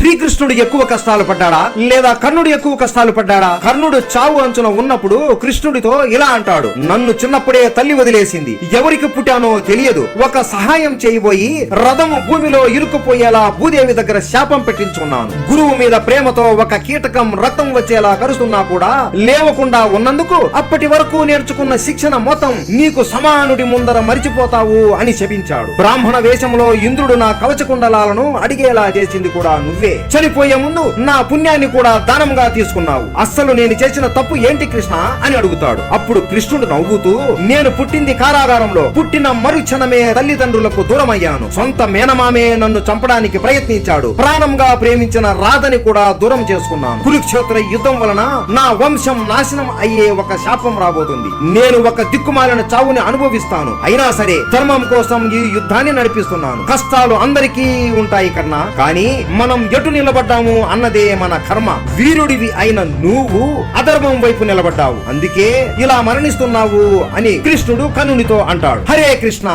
శ్రీకృష్ణుడు ఎక్కువ కష్టాలు పడ్డాడా లేదా కర్ణుడు ఎక్కువ కష్టాలు పడ్డాడా? కర్ణుడు చావు అంచున ఉన్నప్పుడు కృష్ణుడితో ఇలా అంటాడు, నన్ను చిన్నప్పుడే తల్లి వదిలేసింది, ఎవరికి పుట్టానో తెలియదు, ఒక సహాయం చేయబోయి రథము భూమిలో ఇరుక్కుపోయేలా భూదేవి దగ్గర శాపం పెట్టించుకున్నాను. గురువు మీద ప్రేమతో ఒక కీటకం రక్తం వచ్చేలా కరుస్తున్నా కూడా లేవకుండా ఉన్నందుకు అప్పటి వరకు నేర్చుకున్న శిక్షణ మొత్తం నీకు సమానుడి ముందర మరిచిపోతావు అని శపించాడు. బ్రాహ్మణ వేషంలో ఇంద్రుడు నా కవచకుండలాలను అడిగేలా చేసింది కూడా నువ్వే. చనిపోయే ముందు నా పుణ్యాన్ని కూడా దానంగా తీసుకున్నావు. అస్సలు నేను చేసిన తప్పు ఏంటి కృష్ణ అని అడుగుతాడు. అప్పుడు కృష్ణుడు నవ్వుతూ, నేను పుట్టింది కారాగారంలో, పుట్టిన మరుక్షణమే తల్లిదండ్రులకు దూరమయ్యాను. సొంత మేనమామే నన్ను చంపడానికి ప్రయత్నించాడు. ప్రాణంగా ప్రేమించిన రాధని కూడా దూరం చేసుకున్నాను. కురుక్షేత్ర యుద్ధం వలన నా వంశం నాశనం అయ్యే ఒక శాపం రాబోతుంది. నేను ఒక దిక్కుమాలిన చావుని అనుభవిస్తాను. అయినా సరే ధర్మం కోసం ఈ యుద్ధాన్ని నడిపిస్తున్నాను. కష్టాలు అందరికీ ఉంటాయి కన్నా, కానీ మనం ఎటు నిలబడ్డాము అన్నదే మన కర్మ. వీరుడివి అయిన నువ్వు అధర్మం వైపు నిలబడ్డావు, అందుకే ఇలా మరణిస్తున్నావు అని కృష్ణుడు కర్ణునితో అంటాడు. హరే కృష్ణ.